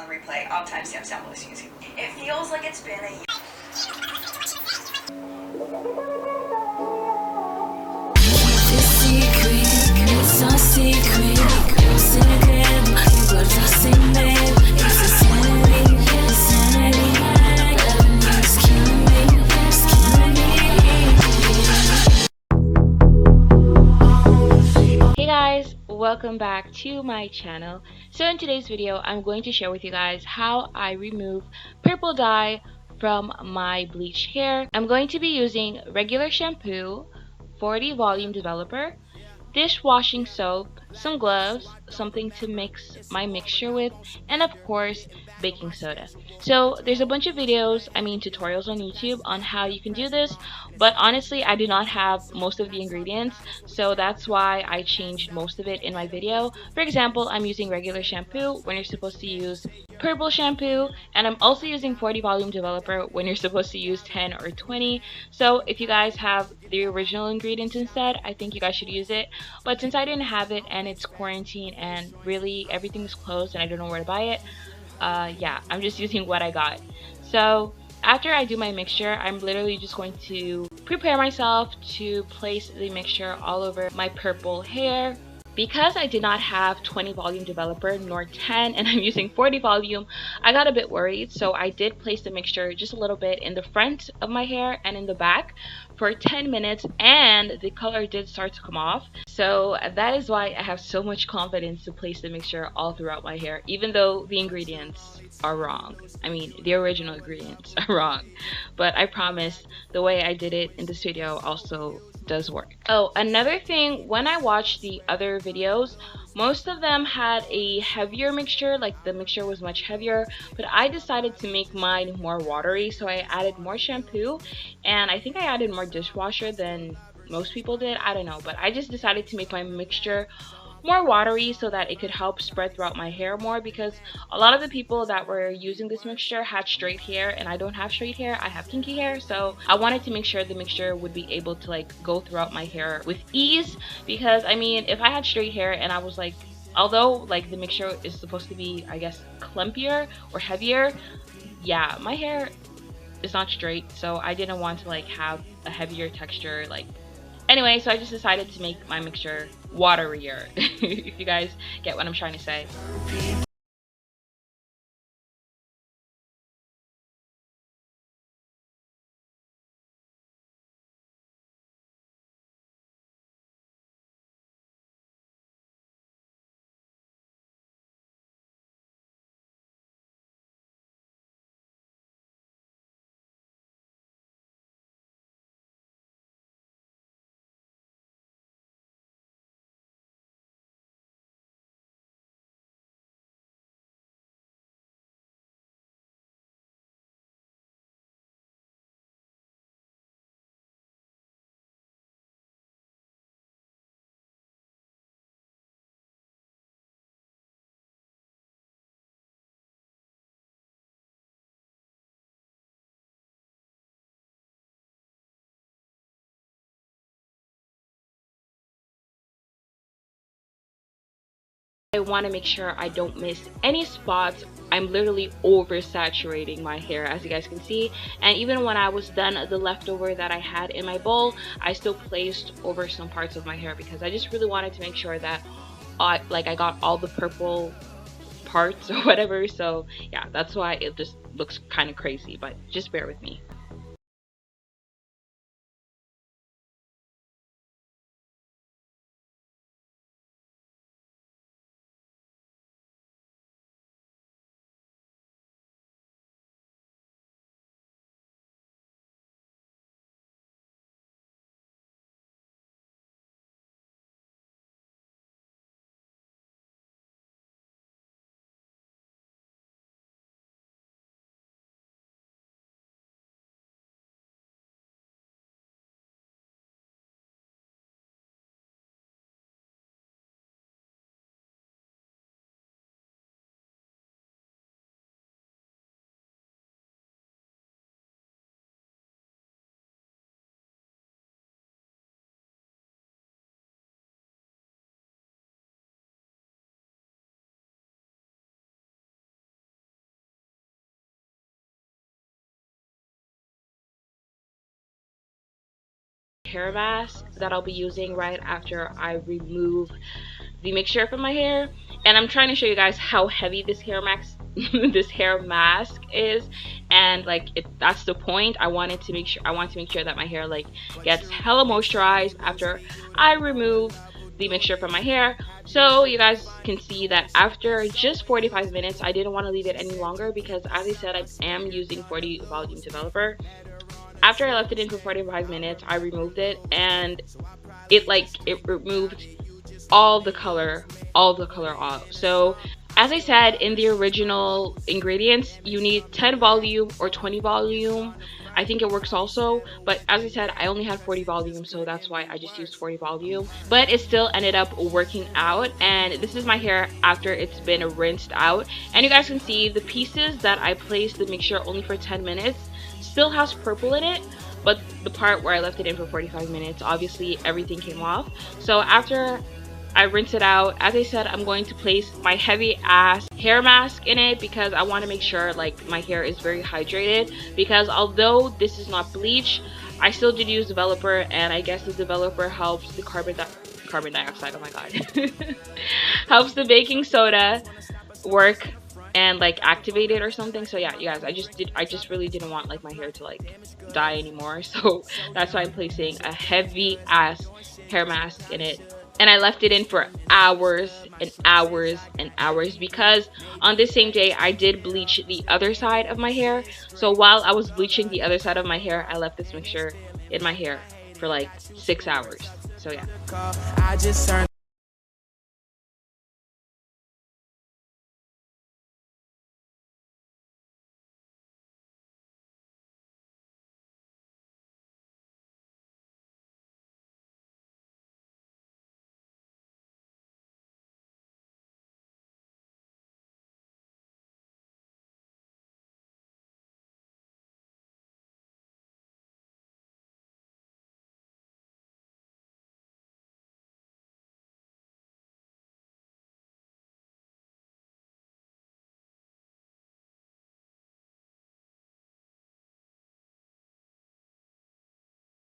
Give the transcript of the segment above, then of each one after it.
on replay. All timestamps down below so you can see. It feels like it's been a year. Hey guys, welcome back to my channel. So in today's video, I'm going to share with you guys how I remove purple dye from my bleach hair. I'm going to be using regular shampoo, 40 volume developer, dishwashing soap, some gloves, something to mix my mixture with, and of course baking soda. So there's a bunch of videos, tutorials on YouTube on how you can do this, but honestly I do not have most of the ingredients, so that's why I changed most of it in my video. For example, I'm using regular shampoo when you're supposed to use purple shampoo, and I'm also using 40 volume developer when you're supposed to use 10 or 20. So if you guys have the original ingredients instead, I think you guys should use it. But since I didn't have it and it's quarantine and really everything's closed and I don't know where to buy it, yeah, I'm just using what I got. So after I do my mixture, I'm literally just going to prepare myself to place the mixture all over my purple hair. Because I did not have 20 volume developer nor 10 and I'm using 40 volume, I got a bit worried, so I did place the mixture just a little bit in the front of my hair and in the back for 10 minutes, and the color did start to come off. So that is why I have so much confidence to place the mixture all throughout my hair, even though the ingredients are wrong. The original ingredients are wrong, but I promise the way I did it in this video also does work. Oh, another thing, when I watched the other videos, most of them had a heavier mixture, like the mixture was much heavier, but I decided to make mine more watery, so I added more shampoo, and I think I added more dishwasher than most people did. I don't know, but I just decided to make my mixture more watery so that it could help spread throughout my hair more, because a lot of the people that were using this mixture had straight hair and I don't have straight hair, I have kinky hair. So I wanted to make sure the mixture would be able to go throughout my hair with ease, because if I had straight hair and I was although the mixture is supposed to be, I guess, clumpier or heavier, yeah, my hair is not straight, so I didn't want to have a heavier texture. Anyway, so I just decided to make my mixture waterier, if you guys get what I'm trying to say. I want to make sure I don't miss any spots. I'm literally oversaturating my hair, as you guys can see, and even when I was done the leftover that I had in my bowl, I still placed over some parts of my hair because I just really wanted to make sure that I got all the purple parts or whatever. So yeah, that's why it just looks kind of crazy, but just bear with me. hair mask that I'll be using right after I remove the mixture from my hair. And I'm trying to show you guys how heavy this hair mask this hair mask is, and like that's the point. I want to make sure that my hair like gets hella moisturized after I remove the mixture from my hair. So you guys can see that after just 45 minutes, I didn't want to leave it any longer because, as I said, I am using 40 volume developer. After I left it in for 45 minutes, I removed it, and it removed all the color off. So as I said, in the original ingredients, you need 10 volume or 20 volume. I think it works also, but as I said, I only had 40 volume, so that's why I just used 40 volume. But it still ended up working out, and this is my hair after it's been rinsed out. And you guys can see the pieces that I placed the mixture only for 10 minutes still has purple in it, but the part where I left it in for 45 minutes, obviously everything came off. So after I rinse it out, as I said, I'm going to place my heavy ass hair mask in it because I want to make sure like my hair is very hydrated, because although this is not bleach, I still did use developer, and I guess the developer helps the carbon dioxide, oh my god, helps the baking soda work and like activate it or something. So yeah, you guys, I just really didn't want like my hair to like die anymore, so that's why I'm placing a heavy ass hair mask in it. And I left it in for hours and hours and hours because on this same day I did bleach the other side of my hair. So while I was bleaching the other side of my hair, I left this mixture in my hair for like 6 hours. So yeah.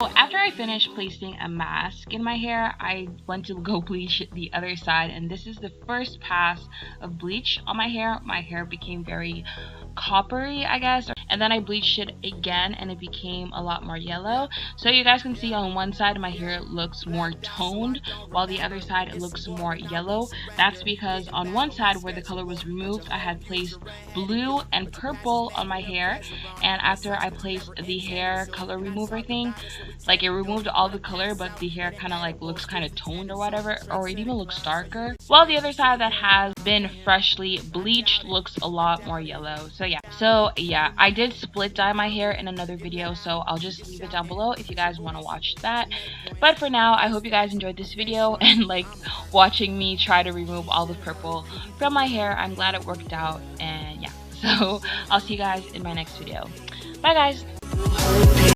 So after I finished placing a mask in my hair, I went to go bleach the other side, and this is the first pass of bleach on my hair. My hair became very coppery, I guess, and then I bleached it again and it became a lot more yellow. So you guys can see on one side my hair looks more toned, while the other side it looks more yellow. That's because on one side where the color was removed, I had placed blue and purple on my hair, and after I placed the hair color remover thing, like it removed all the color, but the hair kind of like looks kind of toned or whatever, or it even looks darker, while the other side that has been freshly bleached looks a lot more yellow. So yeah, I did split dye my hair in another video, so I'll just leave it down below if you guys want to watch that. But for now, I hope you guys enjoyed this video and like watching me try to remove all the purple from my hair. I'm glad it worked out, and yeah, so I'll see you guys in my next video. Bye guys.